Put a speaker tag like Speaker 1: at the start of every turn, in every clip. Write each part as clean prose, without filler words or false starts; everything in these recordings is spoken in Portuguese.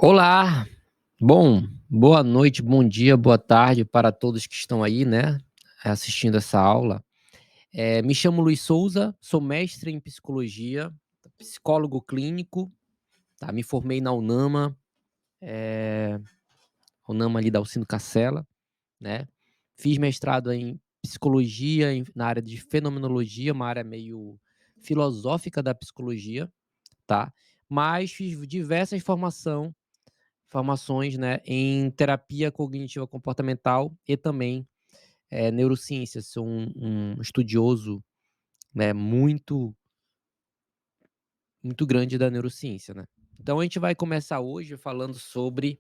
Speaker 1: Olá, bom, boa noite, bom dia, boa tarde para todos que estão aí, né, assistindo essa aula. Me chamo Luiz Souza, sou mestre em psicologia, psicólogo clínico, tá? Me formei na UNAMA, UNAMA ali da Alcino Caccela, né? Fiz mestrado em psicologia, na área de fenomenologia, uma área meio filosófica da psicologia, tá? Mas fiz diversas formações, né, em terapia cognitiva comportamental e também neurociência. Sou um estudioso, né, muito grande da neurociência, né. Então a gente vai começar hoje falando sobre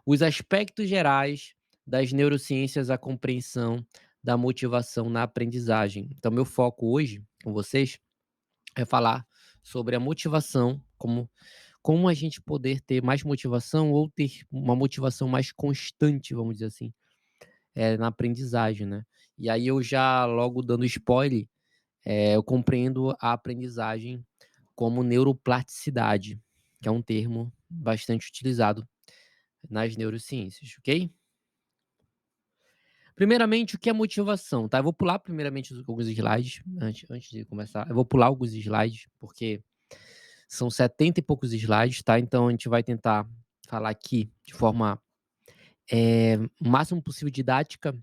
Speaker 1: os aspectos gerais das neurociências, a compreensão da motivação na aprendizagem. Então meu foco hoje com vocês é falar sobre a motivação, como a gente poder ter mais motivação ou ter uma motivação mais constante, vamos dizer assim, na aprendizagem, né. E aí eu já logo dando spoiler, eu compreendo a aprendizagem como neuroplasticidade, que é um termo bastante utilizado nas neurociências, ok? Primeiramente, o que é motivação, tá? Eu vou pular primeiramente alguns slides, antes de começar, eu vou pular alguns slides, porque são 70 e poucos slides, tá? Então a gente vai tentar falar aqui de forma, o máximo possível didática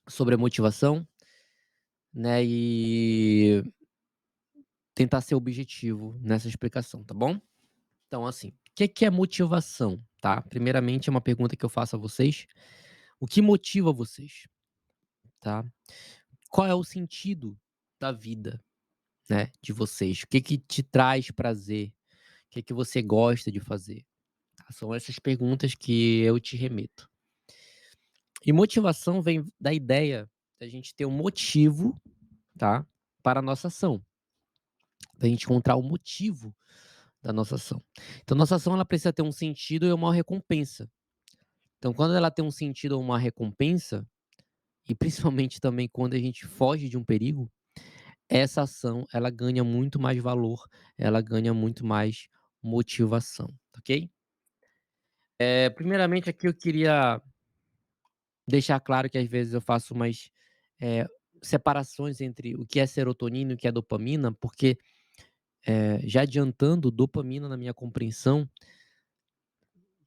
Speaker 1: sobre a motivação, né, e tentar ser objetivo nessa explicação, tá bom? Então, assim, o que é motivação, tá? Primeiramente, é uma pergunta que eu faço a vocês: o que motiva vocês, tá? Qual é o sentido da vida, né, de vocês? O que te traz prazer? O que você gosta de fazer? Tá? São essas perguntas que eu te remeto. E motivação vem da ideia da gente ter um motivo, tá, para a nossa ação, da gente encontrar o motivo da nossa ação. Então, nossa ação ela precisa ter um sentido e uma recompensa. Então, quando ela tem um sentido ou uma recompensa, e principalmente também quando a gente foge de um perigo, essa ação ela ganha muito mais valor, ela ganha muito mais motivação, ok? Primeiramente aqui eu queria deixar claro que às vezes eu faço umas eh, separações entre o que é serotonina e o que é dopamina, porque já adiantando, dopamina na minha compreensão,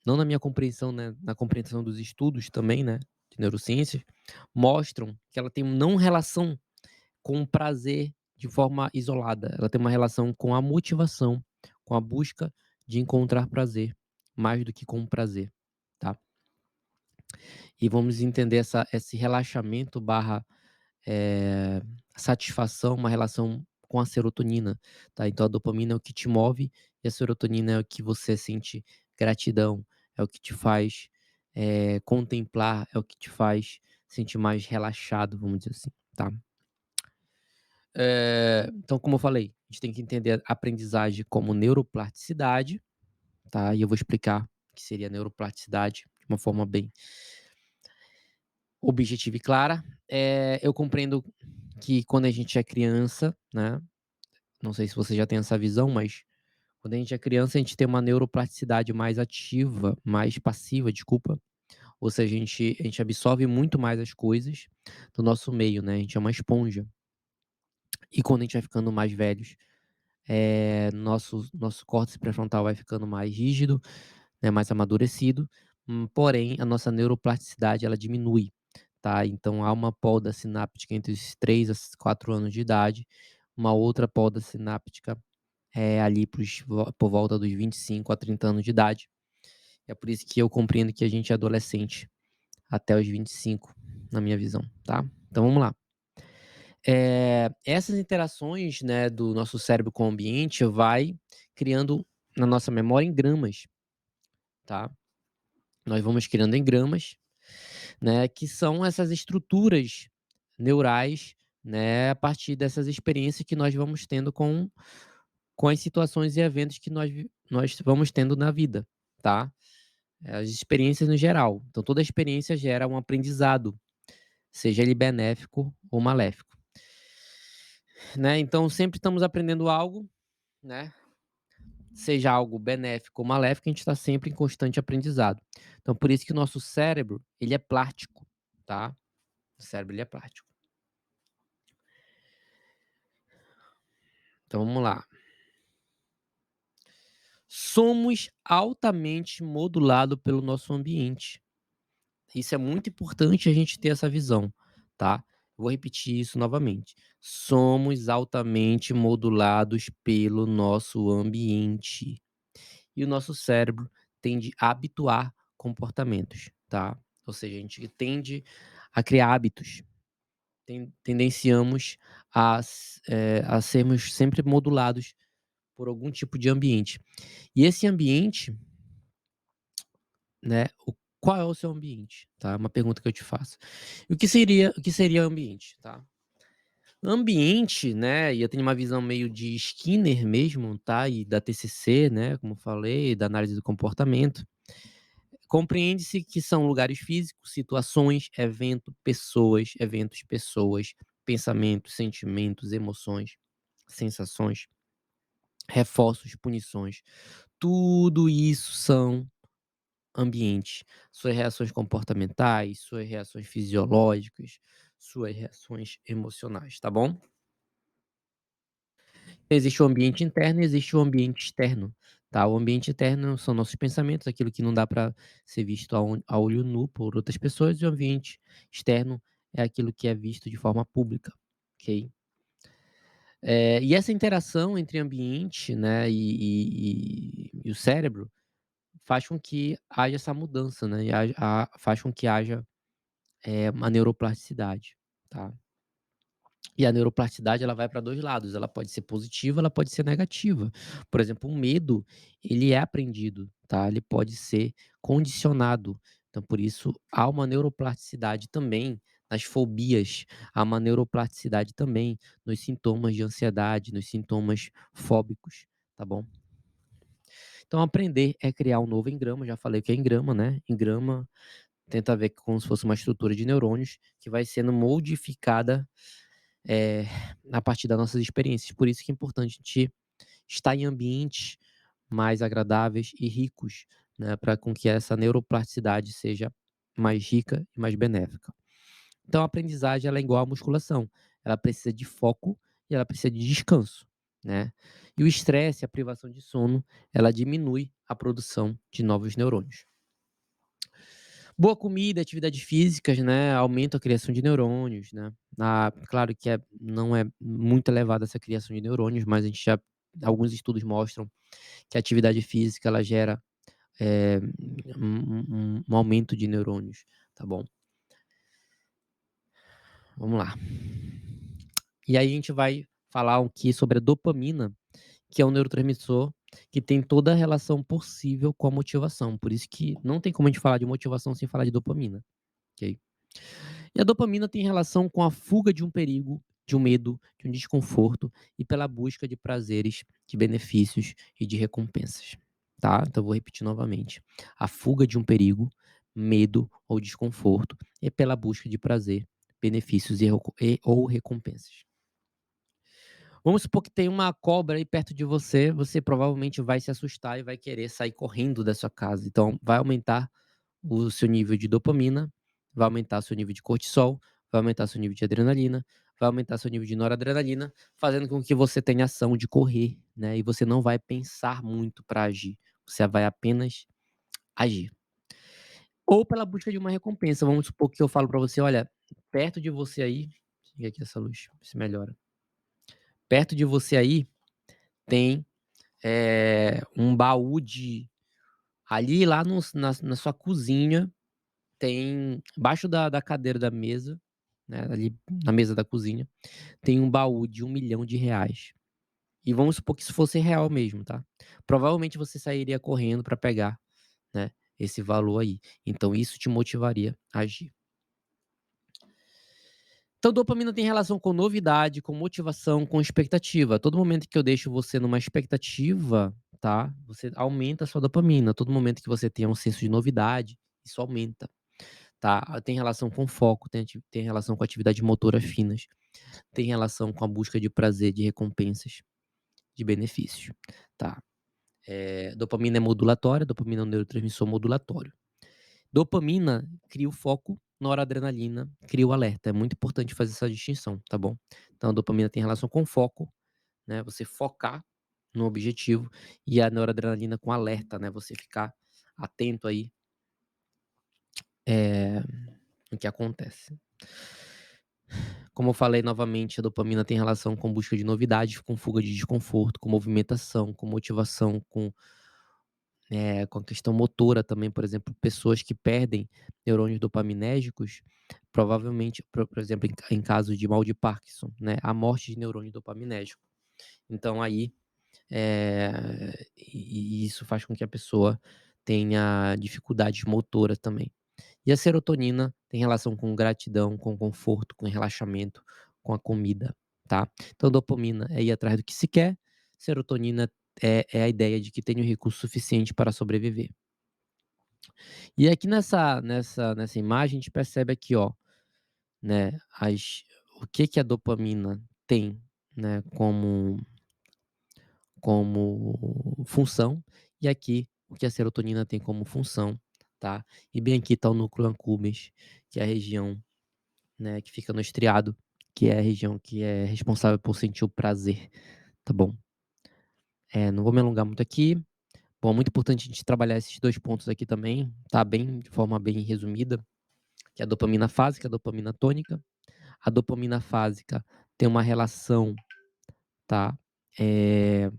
Speaker 1: não na minha compreensão, né, na compreensão dos estudos também, né, de neurociências, mostram que ela tem não relação com o prazer de forma isolada, ela tem uma relação com a motivação, com a busca de encontrar prazer, mais do que com o prazer, tá. E vamos entender esse relaxamento barra, eh, satisfação, uma relação com a serotonina, tá. Então a dopamina é o que te move e a serotonina é o que você sente gratidão, é o que te faz, contemplar, é o que te faz sentir mais relaxado, vamos dizer assim, tá. Então, como eu falei, a gente tem que entender a aprendizagem como neuroplasticidade, tá? E eu vou explicar o que seria neuroplasticidade de uma forma bem objetiva e clara. Eu compreendo que quando a gente é criança, né? Não sei se você já tem essa visão, mas quando a gente é criança, a gente tem uma neuroplasticidade mais ativa, mais passiva, desculpa. Ou seja, a gente absorve muito mais as coisas do nosso meio, né? A gente é uma esponja. E quando a gente vai ficando mais velhos, nosso córtex pré-frontal vai ficando mais rígido, né, mais amadurecido, porém a nossa neuroplasticidade ela diminui, tá. Então há uma poda sináptica entre os 3 a 4 anos de idade, uma outra poda sináptica, ali por volta dos 25 a 30 anos de idade. É por isso que eu compreendo que a gente é adolescente até os 25, na minha visão, tá. Então vamos lá. Essas interações, né, do nosso cérebro com o ambiente vai criando na nossa memória em gramas, tá. Nós vamos criando em gramas, né, que são essas estruturas neurais, né, a partir dessas experiências que nós vamos tendo com as situações e eventos que nós vamos tendo na vida, tá. As experiências no geral. Então toda experiência gera um aprendizado, seja ele benéfico ou maléfico, né. Então sempre estamos aprendendo algo, né. seja algo benéfico ou maléfico, a gente está sempre em constante aprendizado. Então por isso que o nosso cérebro, ele é plástico, tá? O cérebro ele é plástico. Então vamos lá. Somos altamente modulados pelo nosso ambiente. Isso é muito importante a gente ter essa visão, tá? Vou repetir isso novamente. Somos altamente modulados pelo nosso ambiente. E o nosso cérebro tende a habituar comportamentos, tá? Ou seja, a gente tende a criar hábitos. Tendenciamos a sermos sempre modulados por algum tipo de ambiente. E esse ambiente, né, qual é o seu ambiente, tá? Uma pergunta que eu te faço. O que seria ambiente, tá? Ambiente, né, e eu tenho uma visão meio de Skinner mesmo, tá, e da TCC, né, como eu falei, da análise do comportamento. Compreende-se que são lugares físicos, situações, eventos, pessoas, pensamentos, sentimentos, emoções, sensações, reforços, punições. Tudo isso são ambientes, suas reações comportamentais, suas reações fisiológicas, suas reações emocionais, tá bom? Existe o ambiente interno e existe o ambiente externo, tá? O ambiente interno são nossos pensamentos, aquilo que não dá para ser visto a olho nu por outras pessoas, e o ambiente externo é aquilo que é visto de forma pública, ok? E essa interação entre ambiente, né, e o cérebro faz com que haja essa mudança, né, e faz com que haja uma neuroplasticidade, tá. E a neuroplasticidade ela vai para 2 lados, ela pode ser positiva, ela pode ser negativa. Por exemplo, o medo, ele é aprendido, tá, ele pode ser condicionado. Então por isso há uma neuroplasticidade também nas fobias, há uma neuroplasticidade também nos sintomas de ansiedade, nos sintomas fóbicos, tá bom. Então aprender é criar um novo engrama, já falei que é engrama, né, engrama tenta ver como se fosse uma estrutura de neurônios que vai sendo modificada, eh, a partir das nossas experiências. Por isso que é importante a gente estar em ambientes mais agradáveis e ricos, né, para com que essa neuroplasticidade seja mais rica e mais benéfica. Então a aprendizagem ela é igual à musculação, ela precisa de foco e ela precisa de descanso, né. E o estresse, a privação de sono, ela diminui a produção de novos neurônios. Boa comida, atividades físicas, né, aumenta a criação de neurônios, né. Claro que não é muito elevada essa criação de neurônios, mas a gente já alguns estudos mostram que a atividade física ela gera, eh, um aumento de neurônios, tá bom. Vamos lá. E aí a gente vai falar aqui sobre a dopamina, que é um neurotransmissor que tem toda a relação possível com a motivação, por isso que não tem como a gente falar de motivação sem falar de dopamina, ok. E a dopamina tem relação com a fuga de um perigo, de um medo, de um desconforto e pela busca de prazeres, de benefícios e de recompensas, tá? Então eu vou repetir novamente. A fuga de um perigo, medo ou desconforto é pela busca de prazer, benefícios ou recompensas. Vamos supor que tem uma cobra aí perto de você, você provavelmente vai se assustar e vai querer sair correndo da sua casa. Então vai aumentar o seu nível de dopamina, vai aumentar seu nível de cortisol, vai aumentar seu nível de adrenalina, vai aumentar seu nível de noradrenalina, fazendo com que você tenha ação de correr, né, e você não vai pensar muito para agir, você vai apenas agir. Ou pela busca de uma recompensa, vamos supor que eu falo para você: "Olha, perto de você aí", liga aqui essa luz, ver se melhora. "Perto de você aí tem, um baú de ali lá na sua cozinha. Tem embaixo da cadeira da mesa, né, ali na mesa da cozinha, tem um baú de R$ 1.000.000. E vamos supor que isso fosse real mesmo, tá. Provavelmente você sairia correndo para pegar, né, esse valor aí. Então isso te motivaria a agir. Então dopamina tem relação com novidade, com motivação, com expectativa. A todo momento que eu deixo você numa expectativa, tá, você aumenta a sua dopamina. A todo momento que você tem um senso de novidade, isso aumenta. Tá, tem relação com foco, tem relação com atividades motoras finas, tem relação com a busca de prazer, de recompensas, de benefícios, tá. Dopamina é modulatória, dopamina é um neurotransmissor modulatório. Dopamina cria o foco, noradrenalina cria o alerta. É muito importante fazer essa distinção, tá bom? Então a dopamina tem relação com foco, né, você focar no objetivo, e a noradrenalina com alerta, né, você ficar atento aí, eh, no que acontece. Como eu falei novamente, a dopamina tem relação com busca de novidades, com fuga de desconforto, com movimentação, com motivação, com a questão motora também. Por exemplo, pessoas que perdem neurônios dopaminérgicos, provavelmente, por exemplo, em caso de mal de Parkinson, né, a morte de neurônio dopaminérgico. Então aí, e isso faz com que a pessoa tenha dificuldades motoras também. E a serotonina tem relação com gratidão, com conforto, com relaxamento, com a comida, tá? Então dopamina é ir atrás do que se quer, serotonina é a ideia de que tem um recurso suficiente para sobreviver. E aqui nessa imagem a gente percebe aqui, ó, né, o que que a dopamina tem, né, como função, e aqui o que a serotonina tem como função, tá? E bem aqui está o núcleo accumbens, que é a região, né, que fica no estriado, que é a região que é responsável por sentir o prazer, tá bom? Não vou me alongar muito aqui. Bom, muito importante a gente trabalhar esses 2 pontos aqui também, tá, bem de forma bem resumida, que é a dopamina fásica e a dopamina tônica. A dopamina fásica tem uma relação, tá, eh,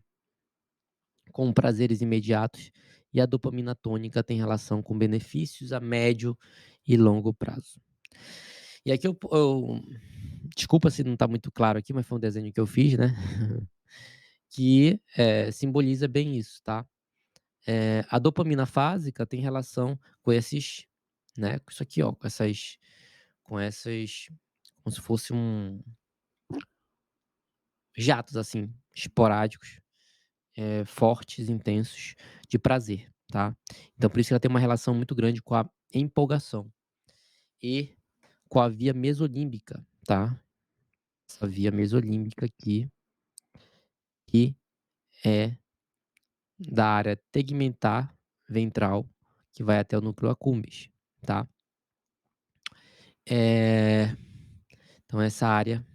Speaker 1: com prazeres imediatos, e a dopamina tônica tem relação com benefícios a médio e longo prazo. E aqui eu desculpa se não está muito claro aqui, mas foi um desenho que eu fiz, né, que, simboliza bem isso, tá. A dopamina fásica tem relação com esses, né, com isso aqui, ó, com essas como se fosse jatos, assim, esporádicos, fortes, intensos, de prazer, tá. Então por isso que ela tem uma relação muito grande com a empolgação e com a via mesolímbica, tá. Essa via mesolímbica aqui, que é da área tegmentar ventral, que vai até o núcleo accumbens, tá. Eh, então essa área,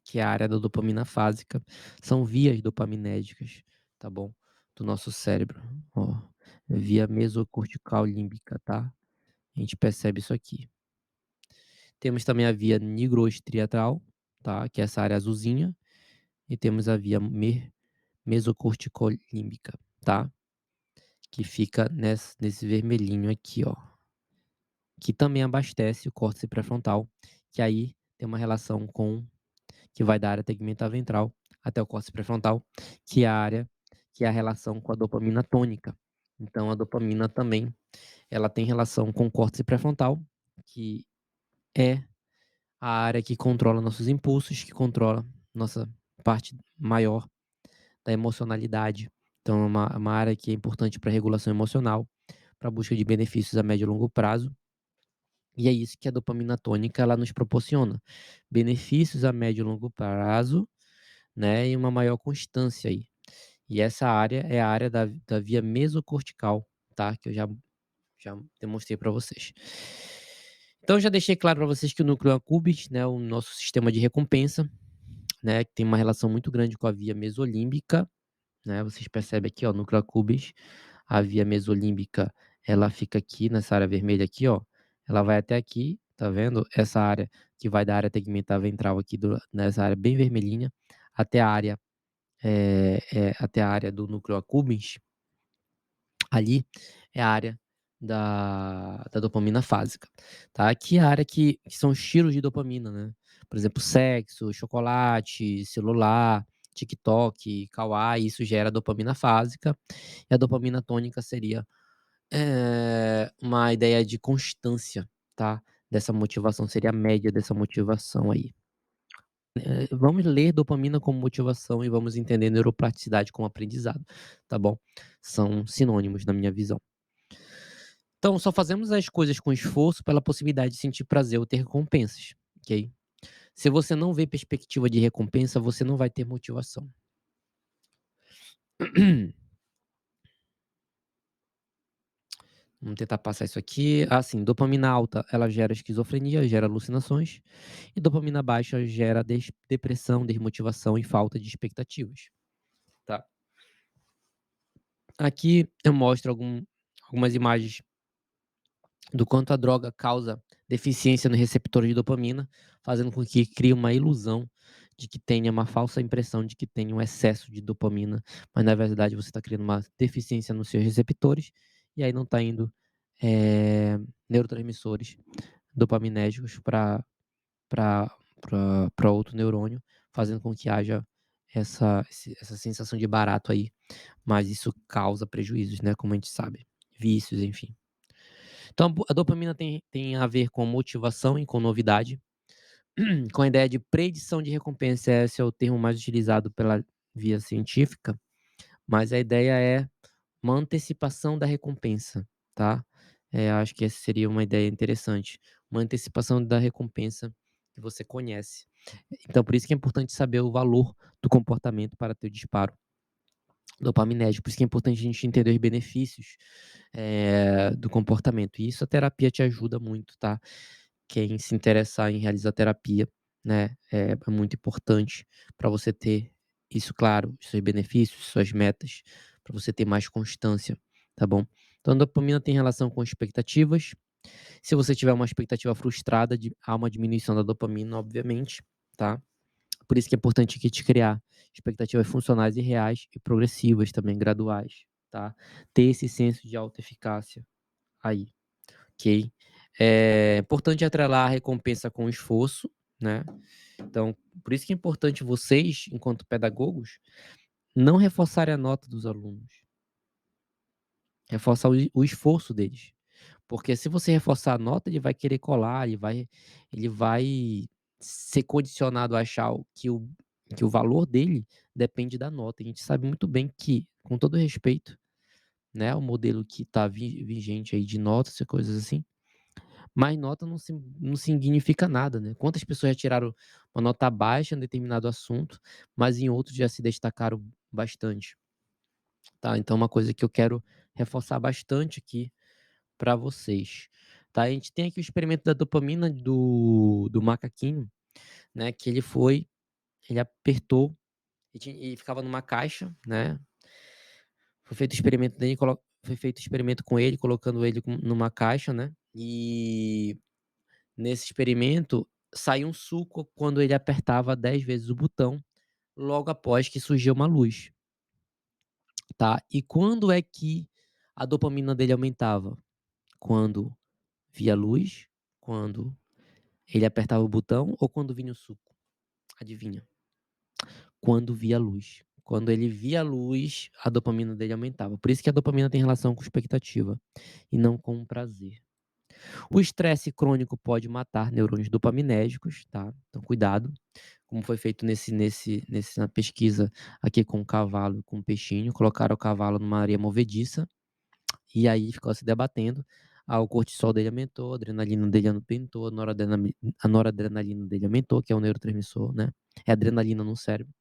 Speaker 1: que é a área da dopamina fásica, são vias dopaminérgicas, tá bom, do nosso cérebro, ó, via mesocortical límbica, tá. A gente percebe isso aqui. Temos também a via nigrostriatal, tá, que é essa área azulzinha, e temos a via mesocorticolímbica, tá, que fica nesse vermelhinho aqui, ó, que também abastece o córtex pré-frontal, que aí tem uma relação com que vai da área tegmentar ventral até o córtex pré-frontal, que é a relação com a dopamina tônica. Então a dopamina também, ela tem relação com o córtex pré-frontal, que é a área que controla nossos impulsos, que controla nossa parte maior da emocionalidade. Então é uma área que é importante para regulação emocional, para busca de benefícios a médio e longo prazo. E é isso que a dopamina tônica ela nos proporciona, benefícios a médio e longo prazo, né, e uma maior constância aí. E essa área é a área da via mesocortical, tá, que eu já demonstrei para vocês. Então eu já deixei claro para vocês que o núcleo accumbens, né, o nosso sistema de recompensa, né, que tem uma relação muito grande com a via mesolímbica, né, vocês percebem aqui, ó, núcleo accumbens, a via mesolímbica, ela fica aqui nessa área vermelha aqui, ó, ela vai até aqui, tá vendo? Essa área que vai da área tegmentar ventral aqui nessa área bem vermelhinha, até a área, até a área do núcleo accumbens, ali é a área da dopamina fásica, tá? Aqui é a área que são os tiros de dopamina, né? Por exemplo, sexo, chocolate, celular, TikTok, kawaii, isso gera dopamina fásica. E a dopamina tônica seria, uma ideia de constância, tá? Dessa motivação, seria a média dessa motivação aí. Vamos ler dopamina como motivação e vamos entender neuroplasticidade como aprendizado, tá bom? São sinônimos na minha visão. Então, só fazemos as coisas com esforço pela possibilidade de sentir prazer ou ter recompensas, ok? Se você não vê perspectiva de recompensa, você não vai ter motivação. Vamos tentar passar isso aqui. Assim, dopamina alta, ela gera esquizofrenia, gera alucinações, e dopamina baixa gera depressão, desmotivação e falta de expectativas, tá. Aqui eu mostro algumas imagens do quanto a droga causa deficiência no receptor de dopamina, fazendo com que crie uma ilusão de que tenha uma falsa impressão de que tem um excesso de dopamina, mas na verdade você está criando uma deficiência nos seus receptores, e aí não está indo neurotransmissores dopaminérgicos para outro neurônio, fazendo com que haja essa sensação de barato aí, mas isso causa prejuízos, né, como a gente sabe, vícios, enfim. Então a dopamina tem a ver com motivação e com novidade, com a ideia de predição de recompensa, esse é o termo mais utilizado pela via científica, mas a ideia é uma antecipação da recompensa, tá. Acho que essa seria uma ideia interessante, uma antecipação da recompensa que você conhece. Então por isso que é importante saber o valor do comportamento para ter o disparo dopaminérgico, por isso que é importante a gente entender os benefícios, do comportamento, e isso a terapia te ajuda muito, tá. Quem se interessar em realizar terapia, né, é muito importante para você ter isso claro, os seus benefícios, suas metas, para você ter mais constância, tá bom. Então a dopamina tem relação com expectativas, se você tiver uma expectativa frustrada, há uma diminuição da dopamina, obviamente, tá. Por isso que é importante aqui te criar expectativas funcionais e reais e progressivas também, graduais, tá. Ter esse senso de autoeficácia aí, ok. É importante atrelar a recompensa com o esforço, né. Então, por isso que é importante vocês, enquanto pedagogos, não reforçarem a nota dos alunos, reforçar o esforço deles. Porque se você reforçar a nota, ele vai querer colar, ele vai ser condicionado a achar que o valor dele depende da nota. A gente sabe muito bem que, com todo respeito, né, o modelo que está vigente aí de notas e coisas assim, mas nota não significa nada, né. Quantas pessoas já tiraram uma nota baixa em determinado assunto, mas em outros já se destacaram bastante, tá. Então uma coisa que eu quero reforçar bastante aqui para vocês, tá. A gente tem aqui o experimento da dopamina do macaquinho, né, que ele apertou e ficava numa caixa, né, foi feito experimento com ele, colocando ele numa caixa, né, e nesse experimento saiu um suco quando ele apertava 10 vezes o botão, logo após que surgiu uma luz, tá. E quando é que a dopamina dele aumentava? Quando via luz, quando ele apertava o botão ou quando vinha o suco? Adivinha? Quando via luz. Quando ele via a luz, a dopamina dele aumentava. Por isso que a dopamina tem relação com expectativa e não com o prazer. O estresse crônico pode matar neurônios dopaminérgicos, tá? Então cuidado, como foi feito nessa pesquisa aqui com o cavalo e com o peixinho, colocaram o cavalo numa areia movediça e aí ficou se debatendo. O cortisol dele aumentou, a adrenalina dele aumentou, a noradrenalina dele aumentou, que é o neurotransmissor, né? É adrenalina no cérebro.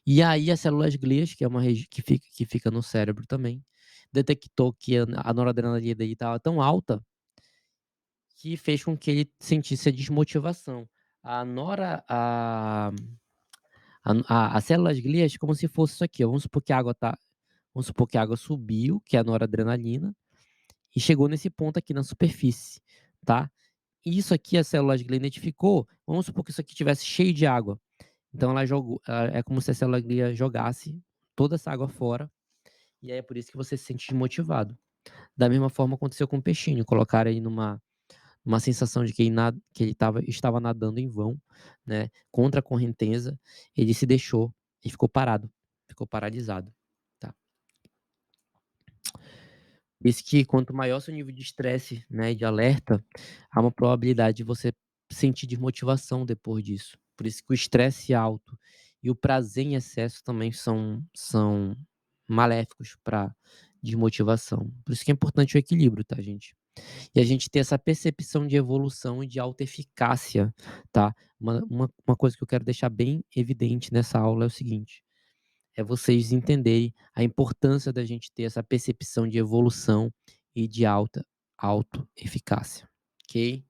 Speaker 1: E aí as células glias, que é uma região que fica no cérebro também, detectou que a noradrenalina dele estava tão alta que fez com que ele sentisse a desmotivação. A nora a as células glias como se fosse isso aqui, ó, vamos supor que a água subiu, que é a noradrenalina, e chegou nesse ponto aqui na superfície, tá. E isso aqui a célula glia identificou, vamos supor que isso aqui estivesse cheio de água, então ela jogou é como se a célula glia jogasse toda essa água fora, e aí é por isso que você se sente desmotivado. Da mesma forma aconteceu com o peixinho, colocaram ele numa sensação de que ele estava nadando em vão, né, contra a correnteza, ele se deixou e ficou parado, ficou paralisado, tá. Diz que quanto maior seu nível de estresse, né, e de alerta, há uma probabilidade de você sentir desmotivação depois disso. Por isso que o estresse alto e o prazer em excesso também são maléficos para desmotivação. Por isso que é importante o equilíbrio, tá, gente? E a gente ter essa percepção de evolução e de autoeficácia, tá? Uma coisa que eu quero deixar bem evidente nessa aula é o seguinte: é vocês entenderem a importância da gente ter essa percepção de evolução e de alta autoeficácia, ok?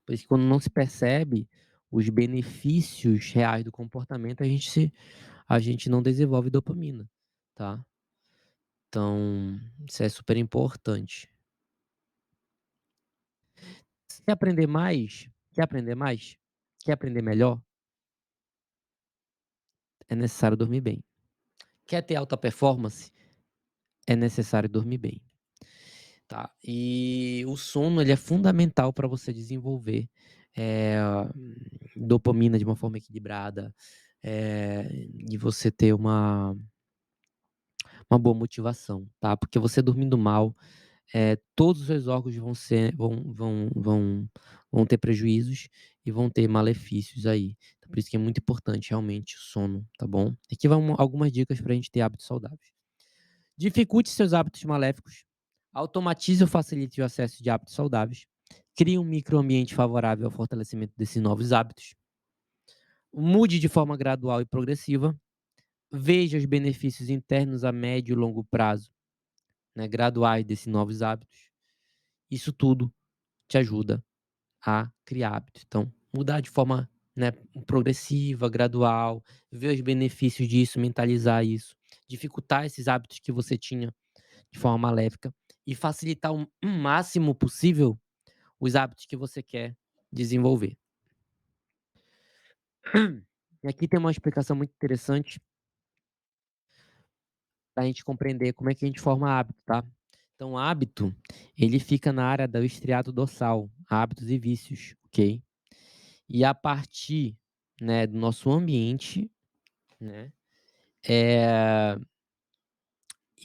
Speaker 1: Por isso que quando não se percebe os benefícios reais do comportamento, a gente não desenvolve dopamina, tá? Então, isso é super importante. Quer aprender mais? Quer aprender mais? Quer aprender melhor? É necessário dormir bem. Quer ter alta performance? É necessário dormir bem, tá? E o sono, ele é fundamental para você desenvolver, eh, dopamina de uma forma equilibrada, e você ter uma boa motivação, tá? Porque você dormindo mal, todos os seus órgãos vão ter prejuízos e vão ter malefícios aí. Então, por isso que é muito importante realmente o sono, tá bom? Aqui vão algumas dicas para a gente ter hábitos saudáveis. Dificulte seus hábitos maléficos, automatize ou facilite o acesso de hábitos saudáveis, crie um microambiente favorável ao fortalecimento desses novos hábitos, mude de forma gradual e progressiva, veja os benefícios internos a médio e longo prazo, né, graduais desses novos hábitos. Isso tudo te ajuda a criar hábitos. Então, mudar de forma, né, progressiva, gradual, ver os benefícios disso, mentalizar isso, dificultar esses hábitos que você tinha de forma maléfica e facilitar o máximo possível os hábitos que você quer desenvolver. E aqui tem uma explicação muito interessante para a gente compreender como é que a gente forma hábito, tá? Então, hábito, ele fica na área do estriado dorsal, hábitos e vícios, ok? E a partir, né, do nosso ambiente, né, eh,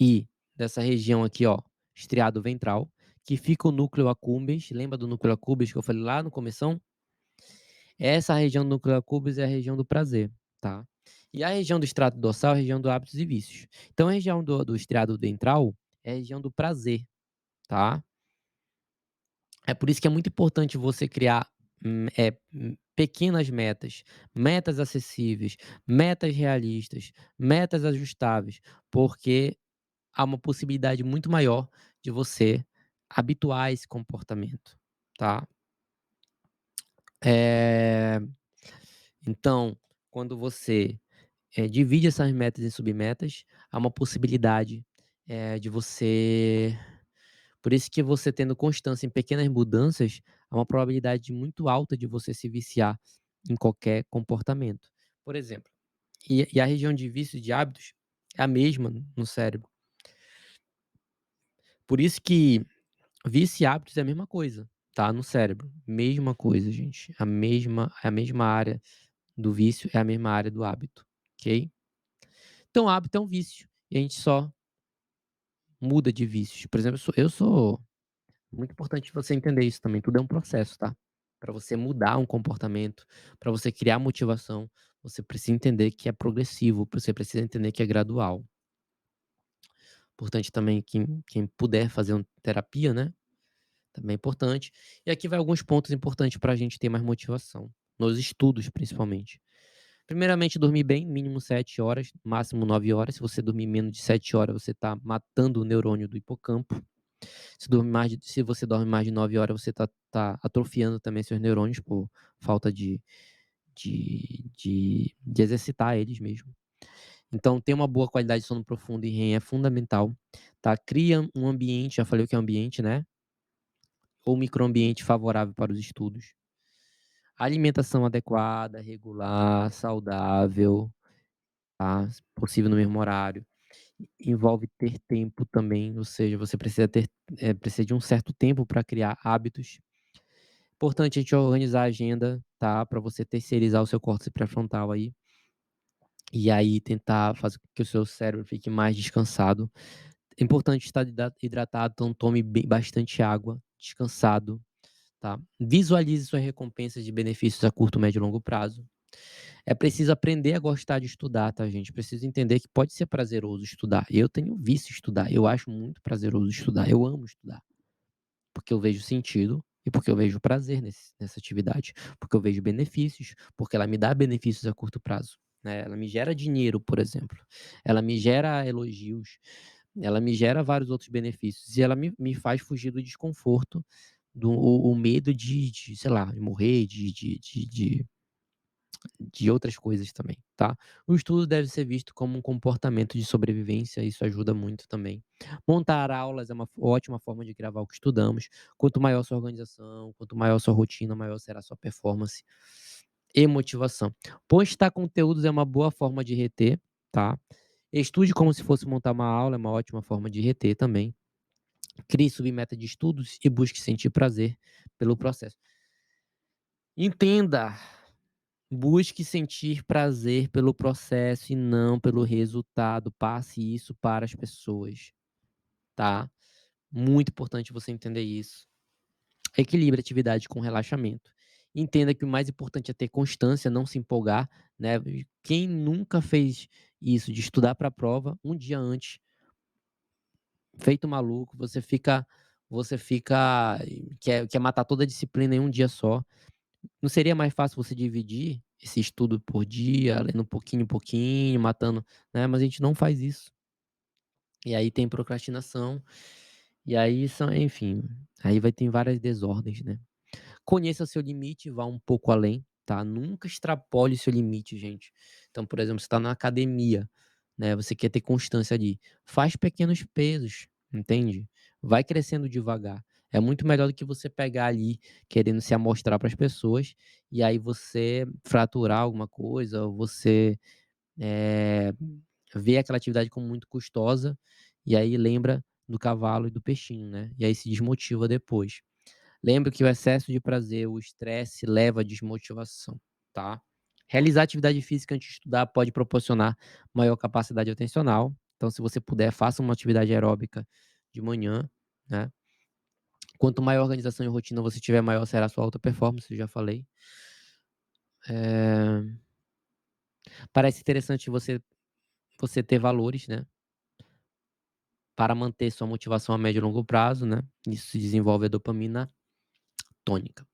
Speaker 1: e dessa região aqui, ó, estriado ventral, que fica o núcleo accumbens, lembra do núcleo accumbens que eu falei lá no começão? Essa região do núcleo accumbens é a região do prazer, tá? E a região do estrato dorsal é a região do hábitos e vícios. Então a região do estriado ventral é a região do prazer, tá? É por isso que é muito importante você criar, pequenas metas, metas acessíveis, metas realistas, metas ajustáveis, porque há uma possibilidade muito maior de você habituar a esse comportamento, tá? Eh, então, quando você, divide essas metas em submetas, há uma possibilidade, de você por isso que você tendo constância em pequenas mudanças, há uma probabilidade muito alta de você se viciar em qualquer comportamento. Por exemplo, e a região de vício de hábitos é a mesma no cérebro. Por isso que vício e hábitos é a mesma coisa, tá, no cérebro. Mesma coisa, gente. A mesma área do vício é a mesma área do hábito, ok? Então hábito é um vício, e a gente só muda de vícios. Por exemplo, eu sou muito importante você entender isso também, tudo é um processo, tá? Para você mudar um comportamento, para você criar motivação, você precisa entender que é progressivo, você precisa entender que é gradual. Importante também quem puder fazer terapia, né, também é importante. E aqui vai alguns pontos importantes para a gente ter mais motivação, nos estudos principalmente. Primeiramente, dormir bem, mínimo 7 horas, máximo 9 horas. Se você dormir menos de 7 horas, você está matando o neurônio do hipocampo. Se você dorme mais de 9 horas, você tá atrofiando também seus neurônios por falta de exercitar eles mesmo. Então ter uma boa qualidade de sono profundo e REM é fundamental, tá. Cria um ambiente, já falei o que é ambiente, né, ou microambiente favorável para os estudos. Alimentação adequada, regular, saudável, tá, se possível no mesmo horário. Envolve ter tempo também, ou seja, você precisa de um certo tempo para criar hábitos. Importante a gente organizar a agenda, tá, para você terceirizar o seu córtex pré-frontal aí, e aí tentar fazer com que o seu cérebro fique mais descansado. É importante estar hidratado, então tome bastante água, descansado, tá. Visualize suas recompensas de benefícios a curto, médio e longo prazo. É preciso aprender a gostar de estudar, tá, gente. Preciso entender que pode ser prazeroso estudar. Eu tenho vício em estudar, eu acho muito prazeroso estudar, eu amo estudar. Porque eu vejo sentido e porque eu vejo prazer nessa atividade, porque eu vejo benefícios, porque ela me dá benefícios a curto prazo. né, ela me gera dinheiro, por exemplo, ela me gera elogios, ela me gera vários outros benefícios e ela me faz fugir do desconforto, do o medo de, sei lá, de morrer, de outras coisas também, tá. O estudo deve ser visto como um comportamento de sobrevivência, isso ajuda muito também. Montar aulas é uma ótima forma de gravar o que estudamos. Quanto maior sua organização, quanto maior sua rotina, maior será a sua performance e motivação. Postar conteúdos é uma boa forma de reter, tá. Estude como se fosse montar uma aula, é uma ótima forma de reter também. Crie submeta de estudos e busque sentir prazer pelo processo. Entenda, busque sentir prazer pelo processo e não pelo resultado. Passe isso para as pessoas, tá? Muito importante você entender isso. Equilibre atividade com relaxamento. Entenda que o mais importante é ter constância, não se empolgar, né? Quem nunca fez isso de estudar para a prova um dia antes, feito maluco, você fica quer matar toda a disciplina em um dia só. Não seria mais fácil você dividir esse estudo por dia, lendo pouquinho em pouquinho, matando, né, mas a gente não faz isso. E aí tem procrastinação, e aí são enfim, aí vai ter várias desordens, né. Conheça seu limite, vá um pouco além, tá. Nunca extrapole seu limite, gente. Então, por exemplo, você está na academia, né, você quer ter constância ali, faz pequenos pesos, entende. Vai crescendo devagar. É muito melhor do que você pegar ali, querendo se amostrar para as pessoas, e aí você fraturar alguma coisa, ou você, eh, vê aquela atividade como muito custosa, e aí lembra do cavalo e do peixinho, né, e aí se desmotiva depois. Lembre que o excesso de prazer, o estresse leva à desmotivação, tá? Realizar atividade física antes de estudar pode proporcionar maior capacidade atencional. Então, se você puder, faça uma atividade aeróbica de manhã, né? Quanto maior organização e rotina você tiver, maior será a sua alta performance, eu já falei. Eh, Parece interessante você ter valores, né, para manter sua motivação a médio e longo prazo, né? Isso desenvolve a dopamina tônica.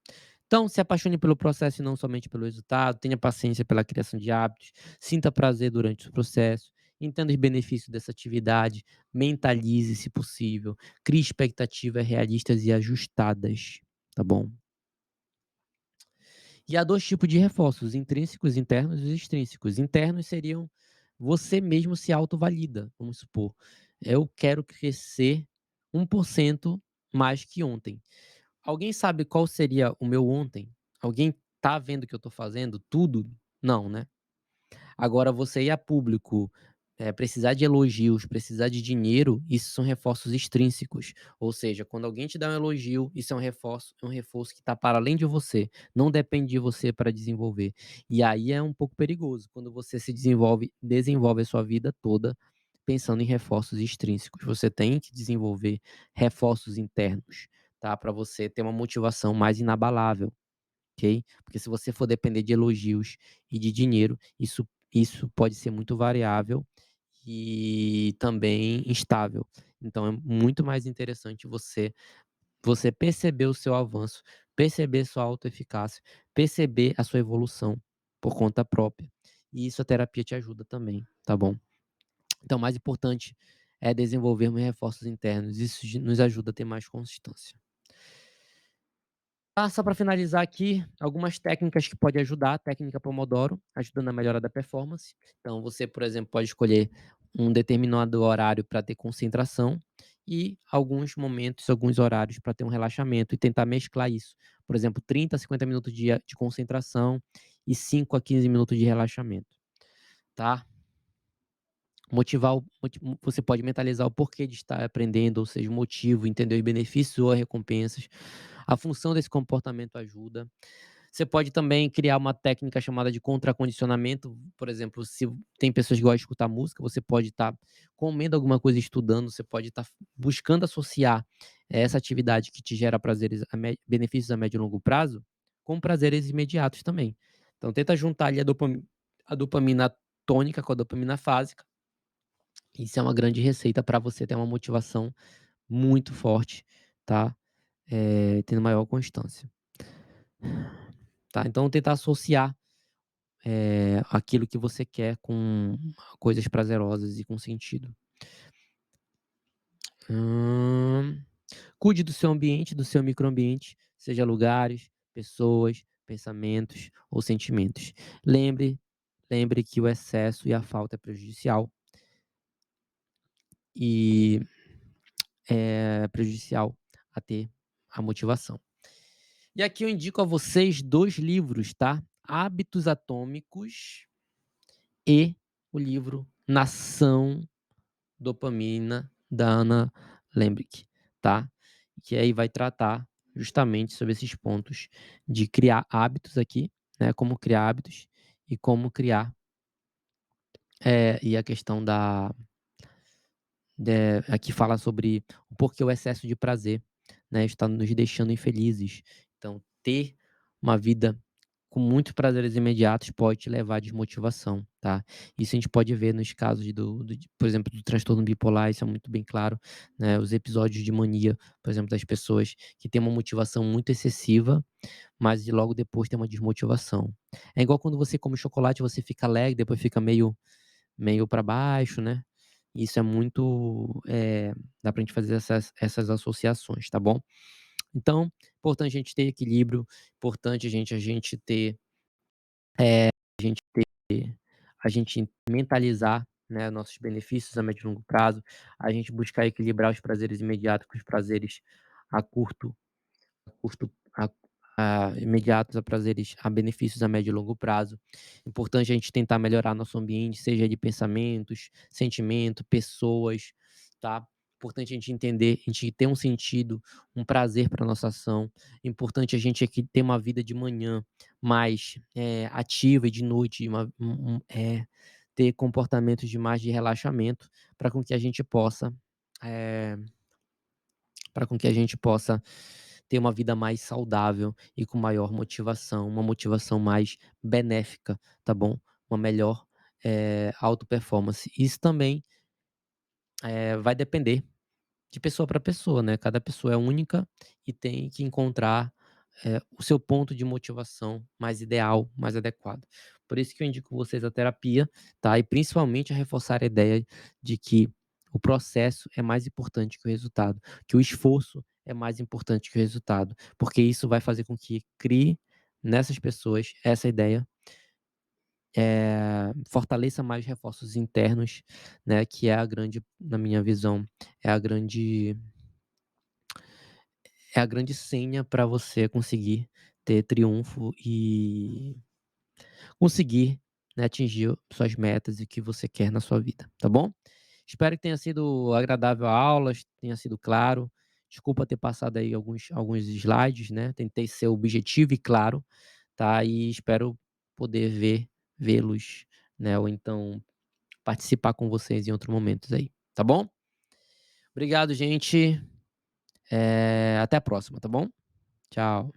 Speaker 1: Então, se apaixone pelo processo e não somente pelo resultado, tenha paciência pela criação de hábitos, sinta prazer durante o processo, entenda os benefícios dessa atividade, mentalize se possível, crie expectativas realistas e ajustadas, tá bom? E há 2 tipos de reforços, intrínsecos, internos e extrínsecos. Internos seriam você mesmo se autovalida, vamos supor, eu quero crescer 1% mais que ontem. Alguém sabe qual seria o meu ontem? Alguém tá vendo o que eu tô fazendo? Tudo? Não, né. Agora você ir a público, precisar de elogios, precisar de dinheiro, isso são reforços extrínsecos. Ou seja, quando alguém te dá um elogio, isso é um reforço que está para além de você, não depende de você para desenvolver. E aí é um pouco perigoso, quando você se desenvolve a sua vida toda pensando em reforços extrínsecos. Você tem que desenvolver reforços internos, tá, para você ter uma motivação mais inabalável. Ok? Porque se você for depender de elogios e de dinheiro, isso pode ser muito variável e também instável. Então é muito mais interessante você perceber o seu avanço, perceber sua autoeficácia, perceber a sua evolução por conta própria. E isso a terapia te ajuda também, tá bom? Então o mais importante é desenvolvermos reforços internos, isso nos ajuda a ter mais constância. Ah, só para finalizar aqui, algumas técnicas que podem ajudar, a técnica Pomodoro, ajudando na melhora da performance. Então você, por exemplo, pode escolher um determinado horário para ter concentração e alguns momentos, alguns horários para ter um relaxamento e tentar mesclar isso. Por exemplo, 30 a 50 minutos de concentração e 5 a 15 minutos de relaxamento, tá? Você pode mentalizar o porquê de estar aprendendo, ou seja, o motivo, entender os benefícios ou as recompensas. A função desse comportamento ajuda. Você pode também criar uma técnica chamada de contracondicionamento, por exemplo, se tem pessoas que gostam de escutar música, você pode estar comendo alguma coisa, estudando, você pode estar buscando associar essa atividade que te gera prazeres benefícios a médio e longo prazo, com prazeres imediatos também. Então tenta juntar ali a dopamina tônica com a dopamina fásica, isso é uma grande receita para você ter uma motivação muito forte, tá, tendo maior constância, tá. Então tentar associar aquilo que você quer com coisas prazerosas e com sentido. Hã, cuide do seu ambiente, do seu microambiente, seja lugares, pessoas, pensamentos ou sentimentos. Lembre lembre que o excesso e a falta é prejudicial e é prejudicial a ter a motivação. E aqui eu indico a vocês 2 livros, tá? Hábitos Atômicos e o livro Nação Dopamina, da Anna Lembke, tá? Que aí vai tratar justamente sobre esses pontos de criar hábitos aqui, né, como criar hábitos e como criar, e a questão aqui fala sobre o porquê o excesso de prazer, né, está nos deixando infelizes. Então, ter uma vida com muitos prazeres imediatos pode te levar à desmotivação, tá. Isso a gente pode ver nos casos por exemplo, do transtorno bipolar, isso é muito bem claro, né, os episódios de mania, por exemplo, das pessoas que têm uma motivação muito excessiva, mas logo depois tem uma desmotivação. É igual quando você come chocolate, você fica alegre, depois fica meio para baixo, né. Isso é muito, dá pra gente fazer essas associações, tá bom. Então, importante a gente ter equilíbrio, importante a gente ter, a gente ter a gente mentalizar, né, nossos benefícios a médio e longo prazo, a gente buscar equilibrar os prazeres imediatos com os prazeres a curto custo imediatos a prazeres a benefícios a médio e longo prazo. Importante a gente tentar melhorar nosso ambiente, seja de pensamentos, sentimento, pessoas, tá. Importante a gente entender, a gente ter um sentido, um prazer para nossa ação. Importante a gente aqui ter uma vida de manhã mais, ativa e de noite ter comportamentos de mais de relaxamento, para com que a gente possa, eh para com que a gente possa ter uma vida mais saudável e com maior motivação, uma motivação mais benéfica, tá bom? Uma melhor, auto performance. Isso também, vai depender de pessoa para pessoa, né, cada pessoa é única e tem que encontrar, o seu ponto de motivação mais ideal, mais adequado. Por isso que eu indico vocês a terapia, tá, e principalmente a reforçar a ideia de que o processo é mais importante que o resultado, que o esforço é mais importante que o resultado, porque isso vai fazer com que crie nessas pessoas essa ideia, fortaleça mais reforços internos, né, que é a grande na minha visão, é a grande é a grande senha para você conseguir ter triunfo e conseguir, né, atingir suas metas e o que você quer na sua vida, tá bom? Espero que tenha sido agradável a aula, tenha sido claro. Desculpa ter passado aí alguns slides, né, tentei ser objetivo e claro, tá, e espero poder vê-los, né, ou então participar com vocês em outros momentos aí, tá bom? Obrigado gente, até a próxima, tá bom? Tchau.